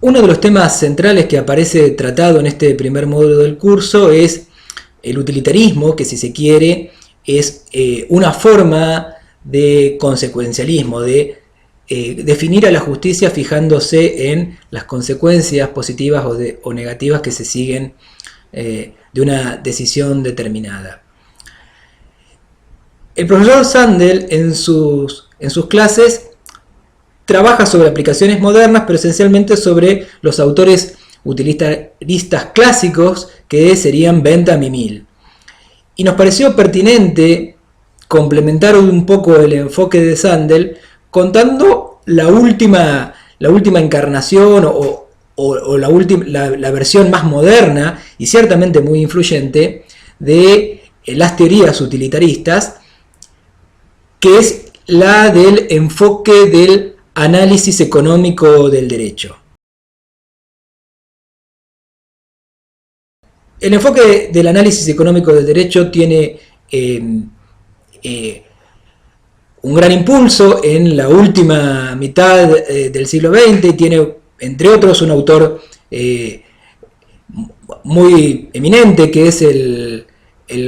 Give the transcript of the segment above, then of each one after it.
Uno de los temas centrales que aparece tratado en este primer módulo del curso es el utilitarismo, que si se quiere es una forma de consecuencialismo, de definir a la justicia fijándose en las consecuencias positivas o negativas que se siguen de una decisión determinada. El profesor Sandel en sus clases trabaja sobre aplicaciones modernas, pero esencialmente sobre los autores utilitaristas clásicos que serían Bentham y Mill. Y nos pareció pertinente complementar un poco el enfoque de Sandel contando la última encarnación o la versión más moderna y ciertamente muy influyente de las teorías utilitaristas, que es la del enfoque del análisis económico del derecho. El enfoque del análisis económico del derecho tiene un gran impulso en la última mitad del siglo XX y tiene, entre otros, un autor muy eminente que es el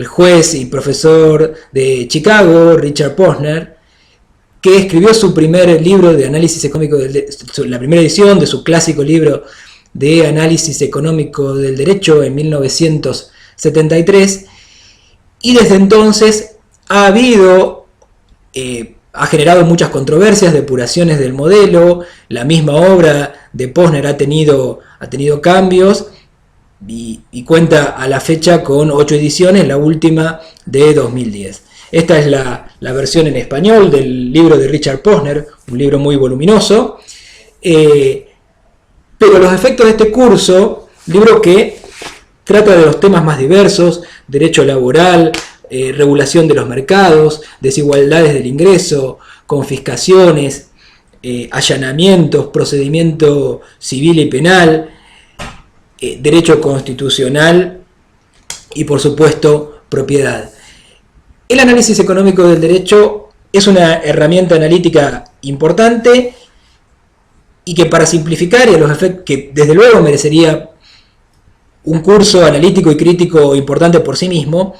juez y profesor de Chicago, Richard Posner, que escribió su primer libro de análisis económico, la primera edición de su clásico libro de análisis económico del derecho en 1973, y desde entonces ha generado muchas controversias, depuraciones del modelo. La misma obra de Posner ha tenido cambios y cuenta a la fecha con 8 ediciones, la última de 2010. Esta es la versión en español del libro de Richard Posner, un libro muy voluminoso. Pero los efectos de este curso, libro que trata de los temas más diversos: derecho laboral, regulación de los mercados, desigualdades del ingreso, confiscaciones, allanamientos, procedimiento civil y penal, derecho constitucional y, por supuesto, propiedad. El análisis económico del derecho es una herramienta analítica importante y que, para simplificar, y a los efectos que desde luego merecería un curso analítico y crítico importante por sí mismo,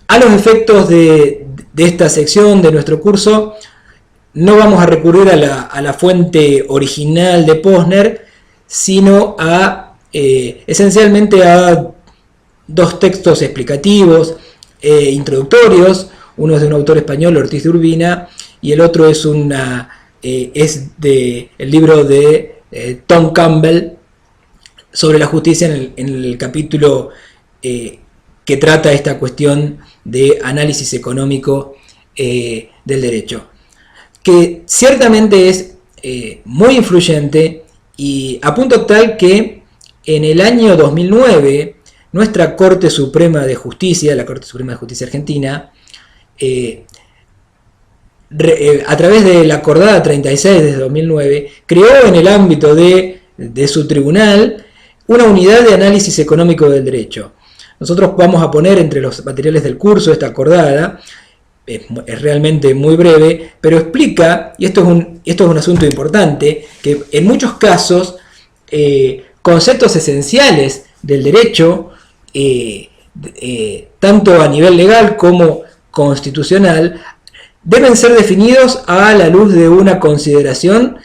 a los efectos de esta sección de nuestro curso no vamos a recurrir a la fuente original de Posner, sino esencialmente a dos textos explicativos introductorios. Uno es de un autor español, Ortiz de Urbina, y el otro es el libro de Tom Campbell sobre la justicia en el capítulo que trata esta cuestión de análisis económico del derecho, que ciertamente es muy influyente, y a punto tal que en el año 2009 nuestra Corte Suprema de Justicia, la Corte Suprema de Justicia Argentina, a través de la Acordada 36 de 2009, creó en el ámbito de su tribunal una unidad de análisis económico del derecho. Nosotros vamos a poner entre los materiales del curso esta acordada. Es realmente muy breve, pero explica, y esto es un asunto importante, que en muchos casos conceptos esenciales del derecho, tanto a nivel legal como constitucional, deben ser definidos a la luz de una consideración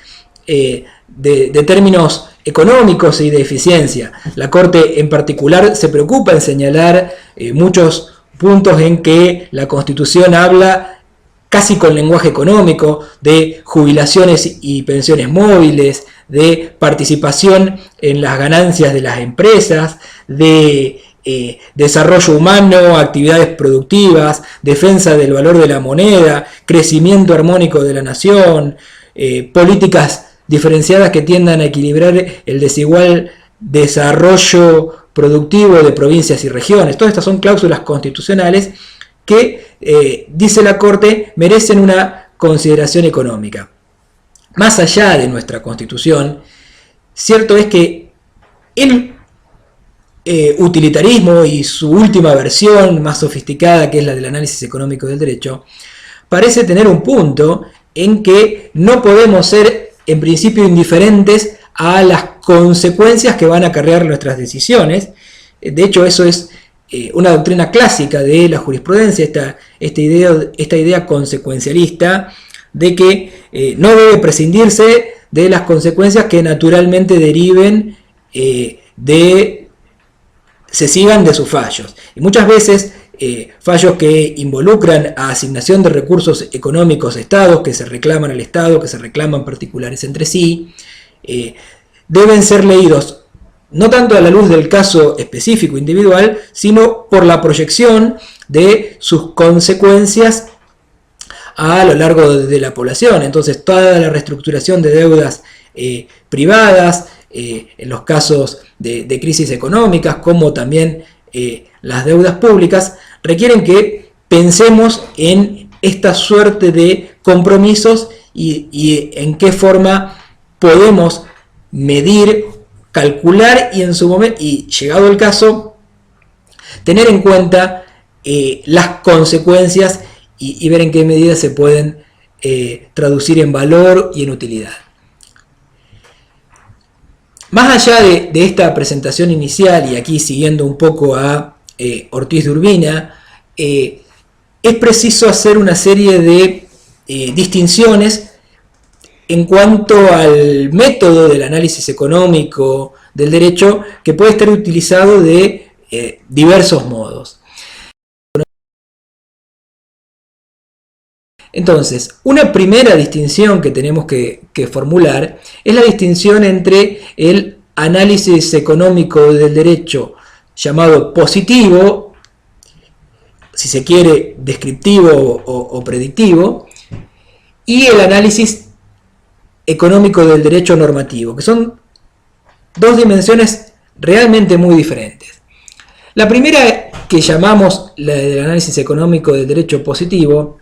de términos económicos y de eficiencia. La Corte en particular se preocupa en señalar muchos puntos en que la Constitución habla casi con lenguaje económico de jubilaciones y pensiones móviles, de participación en las ganancias de las empresas, de desarrollo humano, actividades productivas, defensa del valor de la moneda, crecimiento armónico de la nación, políticas diferenciadas que tiendan a equilibrar el desigual desarrollo productivo de provincias y regiones. Todas estas son cláusulas constitucionales que, dice la Corte, merecen una consideración económica. Más allá de nuestra Constitución, cierto es que el utilitarismo y su última versión más sofisticada, que es la del análisis económico del derecho, parece tener un punto en que no podemos ser en principio indiferentes a las consecuencias que van a acarrear nuestras decisiones. De hecho, eso es una doctrina clásica de la jurisprudencia, esta idea consecuencialista de que no debe prescindirse de las consecuencias que naturalmente deriven se sigan de sus fallos. Y muchas veces fallos que involucran a asignación de recursos económicos a estados, que se reclaman al Estado, que se reclaman particulares entre sí, deben ser leídos no tanto a la luz del caso específico individual, sino por la proyección de sus consecuencias a lo largo de la población. Entonces, toda la reestructuración de deudas privadas, en los casos de crisis económicas, como también las deudas públicas, requieren que pensemos en esta suerte de compromisos y en qué forma podemos medir, calcular y en su momento, y llegado el caso, tener en cuenta las consecuencias y ver en qué medida se pueden traducir en valor y en utilidad. Más allá de esta presentación inicial, y aquí siguiendo un poco a Ortiz de Urbina, es preciso hacer una serie de distinciones en cuanto al método del análisis económico del derecho, que puede estar utilizado de diversos modos. Entonces, una primera distinción que tenemos que formular es la distinción entre el análisis económico del derecho llamado positivo, si se quiere descriptivo o predictivo, y el análisis económico del derecho normativo, que son dos dimensiones realmente muy diferentes. La primera, que llamamos la del análisis económico del derecho positivo,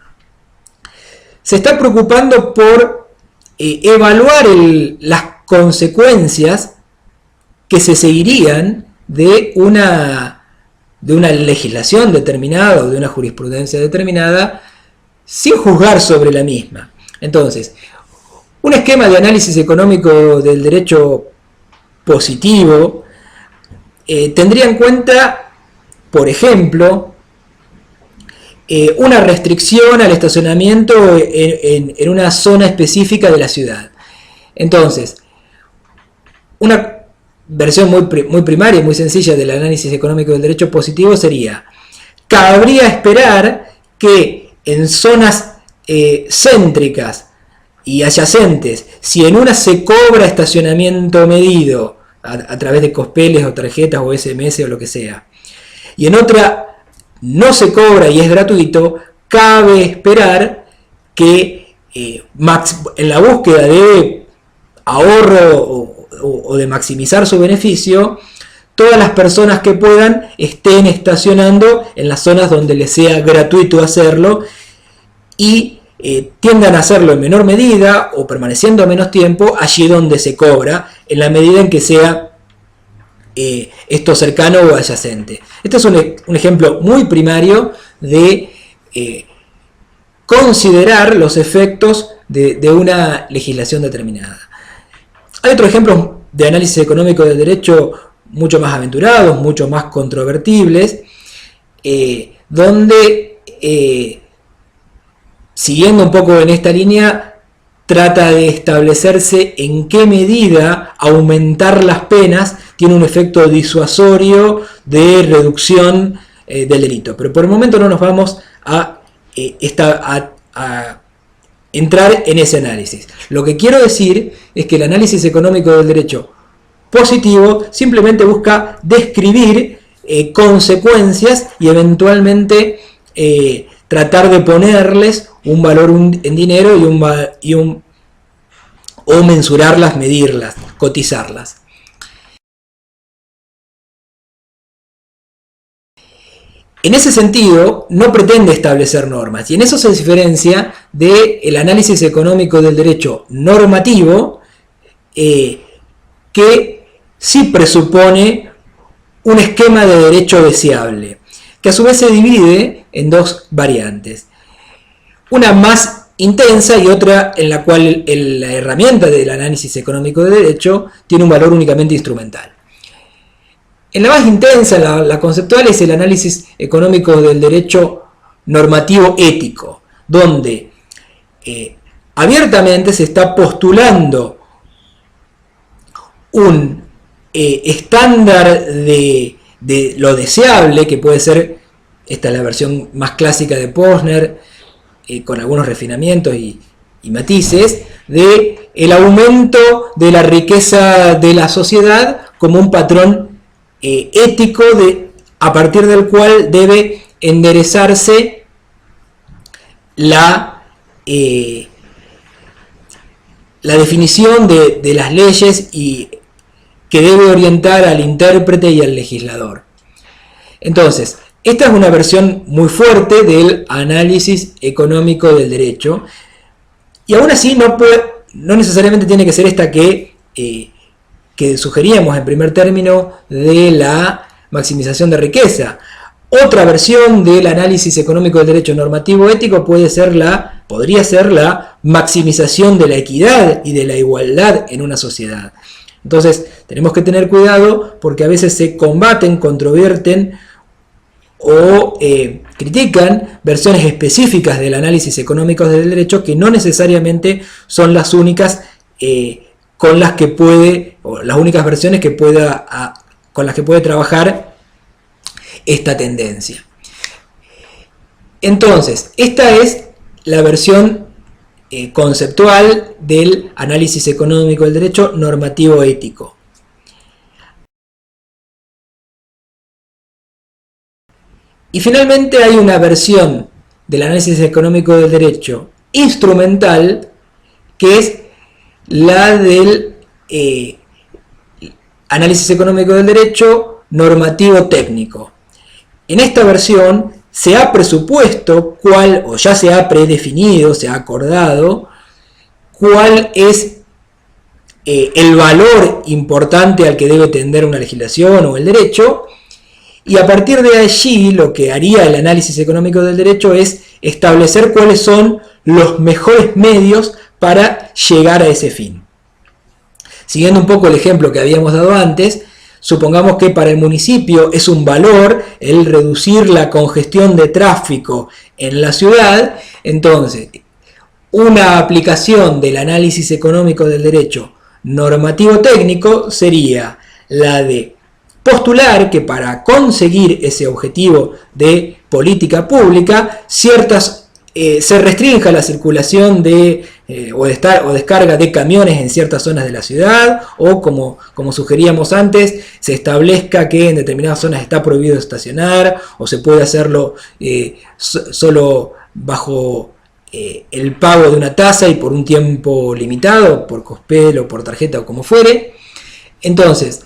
se está preocupando por evaluar las consecuencias que se seguirían de una legislación determinada o de una jurisprudencia determinada sin juzgar sobre la misma. Entonces, un esquema de análisis económico del derecho positivo tendría en cuenta, por ejemplo, una restricción al estacionamiento en una zona específica de la ciudad. Entonces, una versión muy primaria y muy sencilla del análisis económico del derecho positivo sería: cabría esperar que en zonas céntricas y adyacentes, si en una se cobra estacionamiento medido a través de cospeles o tarjetas o SMS o lo que sea, y en otra no se cobra y es gratuito, cabe esperar que en la búsqueda de ahorro o de maximizar su beneficio, todas las personas que puedan estén estacionando en las zonas donde les sea gratuito hacerlo y tiendan a hacerlo en menor medida o permaneciendo menos tiempo allí donde se cobra, en la medida en que sea esto cercano o adyacente. Este es un ejemplo muy primario de considerar los efectos de una legislación determinada. Hay otros ejemplos de análisis económico del derecho mucho más aventurados, mucho más controvertibles, donde, siguiendo un poco en esta línea, trata de establecerse en qué medida aumentar las penas tiene un efecto disuasorio de reducción del delito. Pero por el momento no nos vamos a entrar en ese análisis. Lo que quiero decir es que el análisis económico del derecho positivo simplemente busca describir consecuencias y eventualmente tratar de ponerles un valor en dinero o mensurarlas, medirlas, cotizarlas. En ese sentido, no pretende establecer normas, y en eso se diferencia del análisis económico del derecho normativo, que sí presupone un esquema de derecho deseable, que a su vez se divide en dos variantes. Una más intensa y otra en la cual la herramienta del análisis económico del derecho tiene un valor únicamente instrumental. En la más intensa, la conceptual, es el análisis económico del derecho normativo ético, donde abiertamente se está postulando un estándar de lo deseable, que puede ser, esta es la versión más clásica de Posner, con algunos refinamientos y matices, de el aumento de la riqueza de la sociedad como un patrón ético a partir del cual debe enderezarse la definición de las leyes y que debe orientar al intérprete y al legislador. Entonces, esta es una versión muy fuerte del análisis económico del derecho, y aún así no necesariamente tiene que ser esta que sugeríamos en primer término de la maximización de riqueza. Otra versión del análisis económico del derecho normativo ético podría ser la maximización de la equidad y de la igualdad en una sociedad. Entonces, tenemos que tener cuidado porque a veces se combaten, controverten o critican versiones específicas del análisis económico del derecho que no necesariamente son las únicas con las que puede, o las únicas versiones con las que puede trabajar esta tendencia. Entonces, esta es la versión conceptual del análisis económico del derecho normativo ético. Y finalmente hay una versión del análisis económico del derecho instrumental, que es la del análisis económico del derecho normativo técnico. En esta versión se ha presupuesto o ya se ha predefinido, se ha acordado cuál es el valor importante al que debe tender una legislación o el derecho, y a partir de allí lo que haría el análisis económico del derecho es establecer cuáles son los mejores medios para llegar a ese fin. Siguiendo un poco el ejemplo que habíamos dado antes, supongamos que para el municipio es un valor el reducir la congestión de tráfico en la ciudad. Entonces, una aplicación del análisis económico del derecho normativo técnico sería la de postular que para conseguir ese objetivo de política pública, se restrinja la circulación o descarga de camiones en ciertas zonas de la ciudad, o como sugeríamos antes, se establezca que en determinadas zonas está prohibido estacionar, o se puede hacerlo solo bajo el pago de una tasa y por un tiempo limitado, por Cospel o por tarjeta o como fuere. Entonces,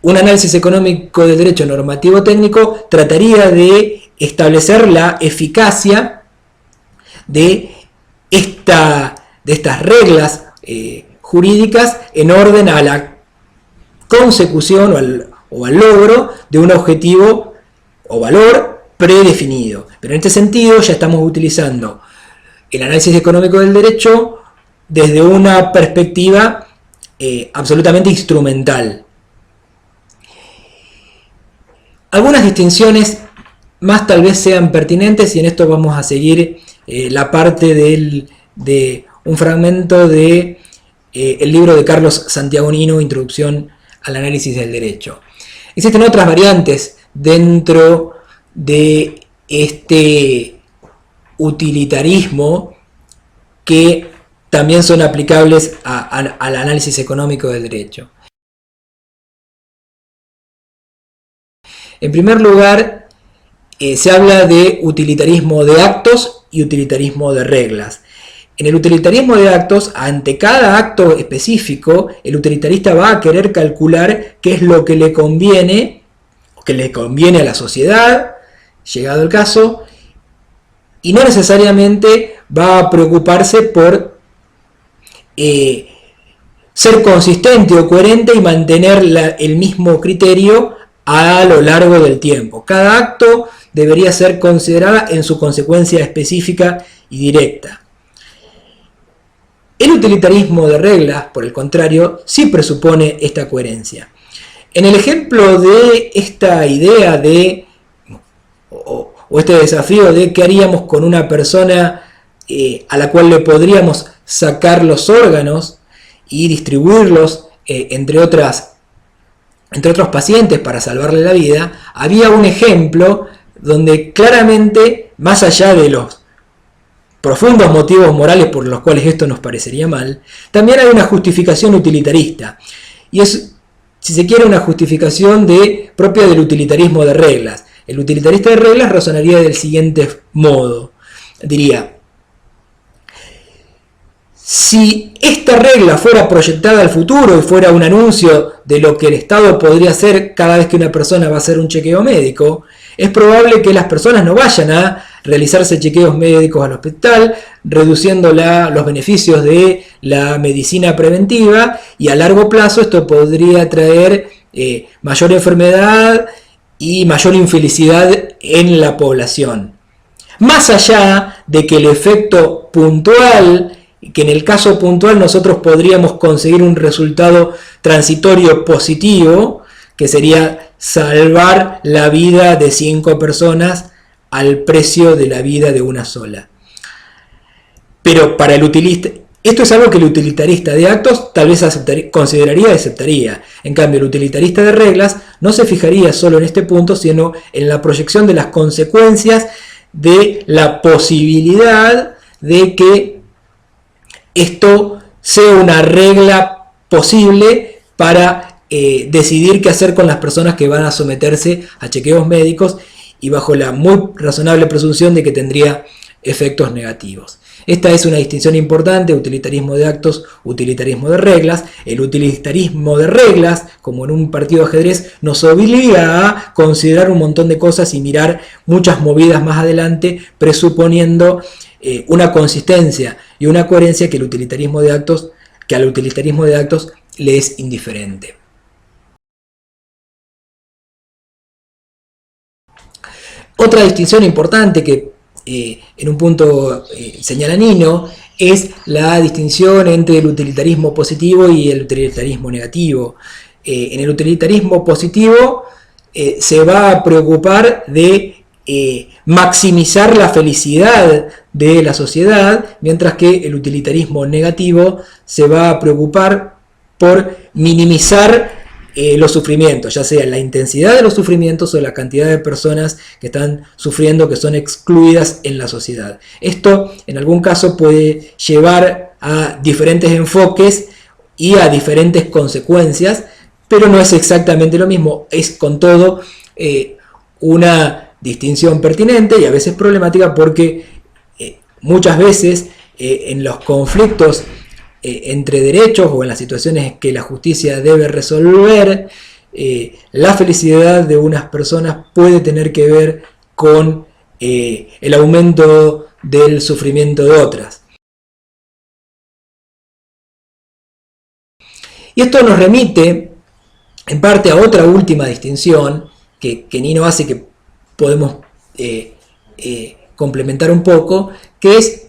un análisis económico del derecho normativo técnico trataría de establecer la eficacia de estas reglas jurídicas en orden a la consecución o al logro de un objetivo o valor predefinido. Pero en este sentido ya estamos utilizando el análisis económico del derecho desde una perspectiva absolutamente instrumental. Algunas distinciones más tal vez sean pertinentes, y en esto vamos a seguir la parte de un fragmento de el libro de Carlos Santiagonino, Introducción al análisis del derecho. Existen otras variantes dentro de este utilitarismo que también son aplicables al análisis económico del derecho. En primer lugar, se habla de utilitarismo de actos y utilitarismo de reglas. En el utilitarismo de actos, ante cada acto específico, el utilitarista va a querer calcular qué es lo que le conviene, o que le conviene a la sociedad, llegado el caso, y no necesariamente va a preocuparse por ser consistente o coherente y mantener el mismo criterio a lo largo del tiempo. Cada acto debería ser considerada en su consecuencia específica y directa. El utilitarismo de reglas, por el contrario, sí presupone esta coherencia. En el ejemplo de esta idea de, o este desafío de qué haríamos con una persona a la cual le podríamos sacar los órganos y distribuirlos entre otros pacientes para salvarle la vida, había un ejemplo donde claramente, más allá de los profundos motivos morales por los cuales esto nos parecería mal, también hay una justificación utilitarista. Y es, si se quiere, una justificación propia del utilitarismo de reglas. El utilitarista de reglas razonaría del siguiente modo. Diría, si esta regla fuera proyectada al futuro y fuera un anuncio de lo que el Estado podría hacer cada vez que una persona va a hacer un chequeo médico, es probable que las personas no vayan a realizarse chequeos médicos al hospital, reduciendo los beneficios de la medicina preventiva, y a largo plazo esto podría traer mayor enfermedad y mayor infelicidad en la población. Más allá de que el efecto puntual, que en el caso puntual nosotros podríamos conseguir un resultado transitorio positivo, que sería salvar la vida de 5 personas al precio de la vida de una sola. Pero para el utilista, esto es algo que el utilitarista de actos tal vez consideraría y aceptaría. En cambio, el utilitarista de reglas no se fijaría solo en este punto, sino en la proyección de las consecuencias de la posibilidad de que esto sea una regla posible para decidir qué hacer con las personas que van a someterse a chequeos médicos, y bajo la muy razonable presunción de que tendría efectos negativos. Esta es una distinción importante: utilitarismo de actos, utilitarismo de reglas. El utilitarismo de reglas, como en un partido de ajedrez, nos obliga a considerar un montón de cosas y mirar muchas movidas más adelante, presuponiendo una consistencia y una coherencia que al utilitarismo de actos le es indiferente. Otra distinción importante que en un punto señala Nino es la distinción entre el utilitarismo positivo y el utilitarismo negativo. En el utilitarismo positivo se va a preocupar de maximizar la felicidad de la sociedad, mientras que el utilitarismo negativo se va a preocupar por minimizar los sufrimientos, ya sea la intensidad de los sufrimientos o la cantidad de personas que están sufriendo, que son excluidas en la sociedad. Esto en algún caso puede llevar a diferentes enfoques y a diferentes consecuencias, pero no es exactamente lo mismo. Es con todo una distinción pertinente y a veces problemática, porque muchas veces en los conflictos entre derechos o en las situaciones que la justicia debe resolver, la felicidad de unas personas puede tener que ver con el aumento del sufrimiento de otras. Y esto nos remite en parte a otra última distinción que Nino hace, que podemos complementar un poco, que es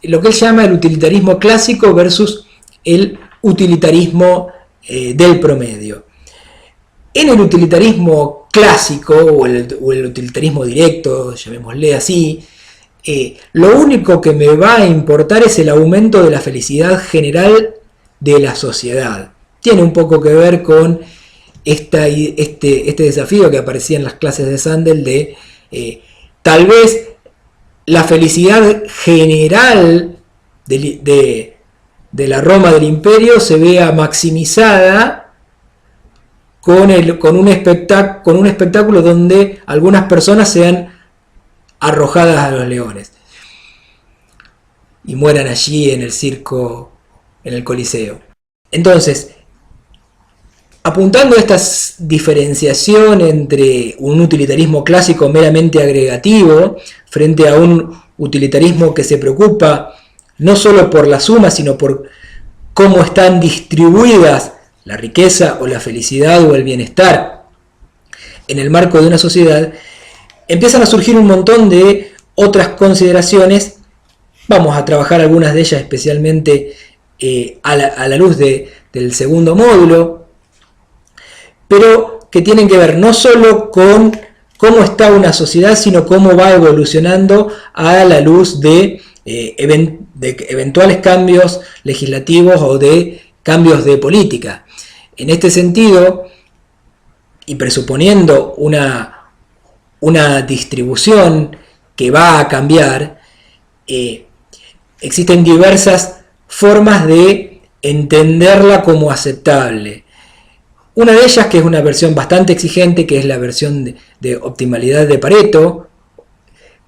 lo que él llama el utilitarismo clásico versus el utilitarismo del promedio. En el utilitarismo clásico, o el utilitarismo directo, llamémosle así, lo único que me va a importar es el aumento de la felicidad general de la sociedad. Tiene un poco que ver con este desafío que aparecía en las clases de Sandel de tal vez la felicidad general de la Roma del Imperio se vea maximizada con un espectáculo donde algunas personas sean arrojadas a los leones y mueran allí en el circo, en el Coliseo. Entonces, apuntando a esta diferenciación entre un utilitarismo clásico meramente agregativo frente a un utilitarismo que se preocupa no solo por la suma, sino por cómo están distribuidas la riqueza o la felicidad o el bienestar en el marco de una sociedad, empiezan a surgir un montón de otras consideraciones. Vamos a trabajar algunas de ellas especialmente a la luz del segundo módulo, pero que tienen que ver no solo con cómo está una sociedad, sino cómo va evolucionando a la luz de eventuales cambios legislativos o de cambios de política. En este sentido, y presuponiendo una distribución que va a cambiar, existen diversas formas de entenderla como aceptable. Una de ellas, que es una versión bastante exigente, que es la versión de optimalidad de Pareto,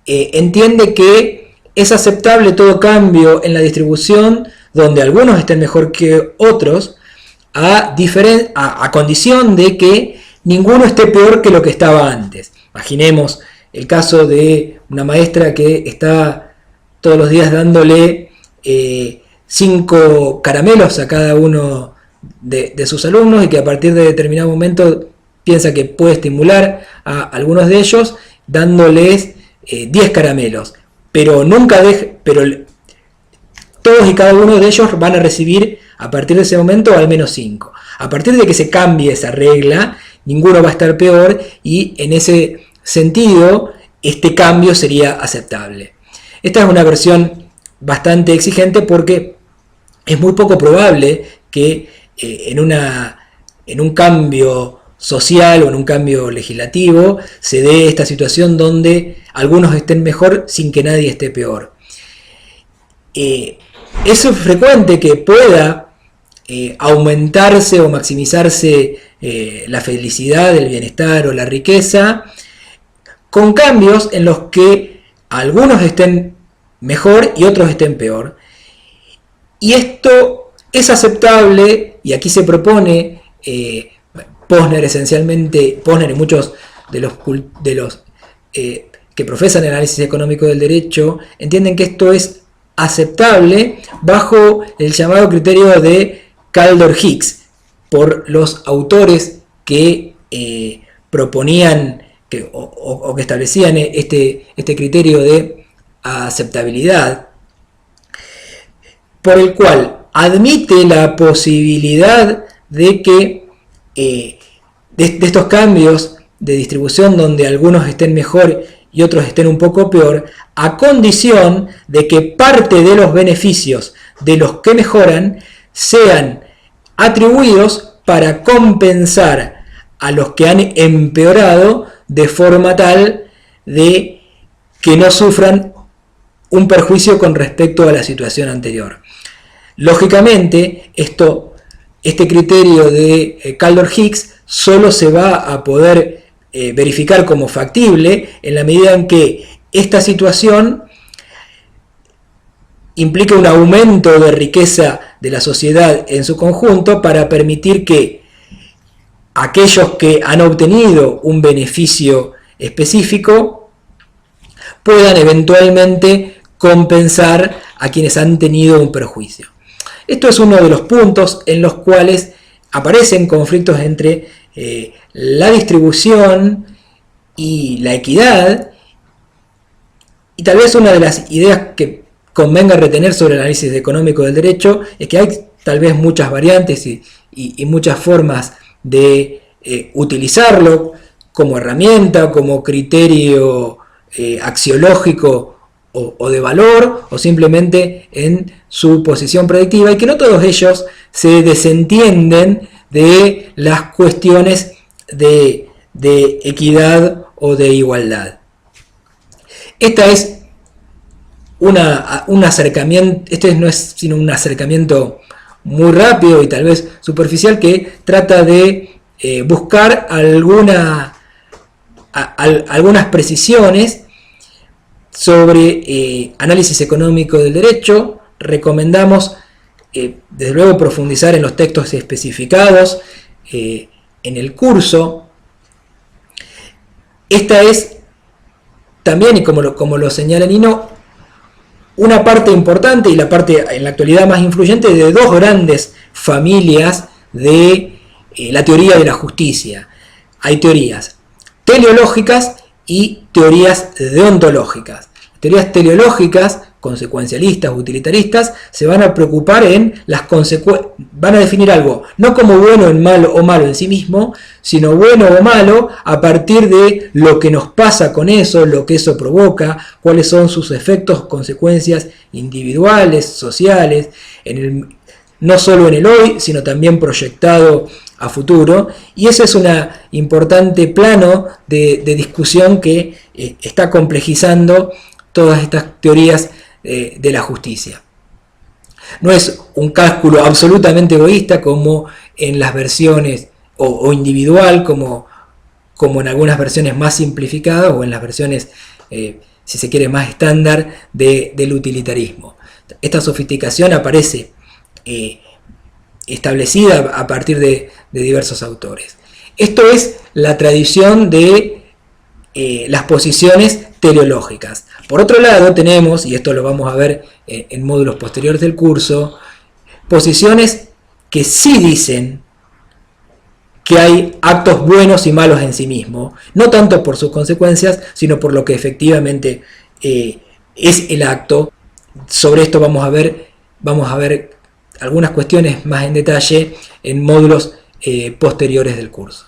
entiende que es aceptable todo cambio en la distribución donde algunos estén mejor que otros, a condición de que ninguno esté peor que lo que estaba antes. Imaginemos el caso de una maestra que está todos los días dándole 5 caramelos a cada uno de sus alumnos, y que a partir de determinado momento piensa que puede estimular a algunos de ellos dándoles 10 caramelos, pero todos y cada uno de ellos van a recibir a partir de ese momento al menos 5. A partir de que se cambie esa regla, ninguno va a estar peor, y en ese sentido este cambio sería aceptable. Esta es una versión bastante exigente porque es muy poco probable que en un cambio social o en un cambio legislativo se dé esta situación donde algunos estén mejor sin que nadie esté peor. Es frecuente que pueda aumentarse o maximizarse la felicidad, el bienestar o la riqueza con cambios en los que algunos estén mejor y otros estén peor. Y esto es aceptable, y aquí se propone, Posner y muchos de los que profesan el análisis económico del derecho entienden que esto es aceptable bajo el llamado criterio de Kaldor-Hicks, por los autores que proponían o que establecían este criterio de aceptabilidad, por el cual admite la posibilidad de que de estos cambios de distribución donde algunos estén mejor y otros estén un poco peor, a condición de que parte de los beneficios de los que mejoran sean atribuidos para compensar a los que han empeorado, de forma tal de que no sufran un perjuicio con respecto a la situación anterior. Lógicamente, este criterio de Kaldor-Hicks solo se va a poder verificar como factible en la medida en que esta situación implique un aumento de riqueza de la sociedad en su conjunto, para permitir que aquellos que han obtenido un beneficio específico puedan eventualmente compensar a quienes han tenido un perjuicio. Esto es uno de los puntos en los cuales aparecen conflictos entre la distribución y la equidad, y tal vez una de las ideas que convenga retener sobre el análisis económico del derecho es que hay tal vez muchas variantes y muchas formas de utilizarlo como herramienta, como criterio axiológico o de valor, o simplemente en su posición predictiva, y que no todos ellos se desentienden de las cuestiones de equidad o de igualdad. Esta es un acercamiento, este no es sino un acercamiento muy rápido y tal vez superficial, que trata de buscar algunas precisiones sobre análisis económico del derecho. Recomendamos desde luego profundizar en los textos especificados en el curso. Esta es también, y como lo señala Nino, una parte importante y la parte en la actualidad más influyente de dos grandes familias de la teoría de la justicia. Hay teorías teleológicas y teorías deontológicas. Teorías teleológicas consecuencialistas, utilitaristas, se van a preocupar en las consecuencias, van a definir algo, no como bueno o malo en sí mismo, sino bueno o malo a partir de lo que nos pasa con eso, lo que eso provoca, cuáles son sus efectos, consecuencias individuales, sociales, no solo en el hoy, sino también proyectado a futuro, y ese es un importante plano de discusión que está complejizando todas estas teorías de la justicia. No es un cálculo absolutamente egoísta como en las versiones, o individual como en algunas versiones más simplificadas, o en las versiones, si se quiere, más estándar del utilitarismo. Esta sofisticación aparece establecida a partir de diversos autores. Esto es la tradición de las posiciones teleológicas. Por otro lado tenemos, y esto lo vamos a ver en módulos posteriores del curso, posiciones que sí dicen que hay actos buenos y malos en sí mismos, no tanto por sus consecuencias, sino por lo que efectivamente es el acto. Sobre esto vamos a ver algunas cuestiones más en detalle en módulos posteriores del curso.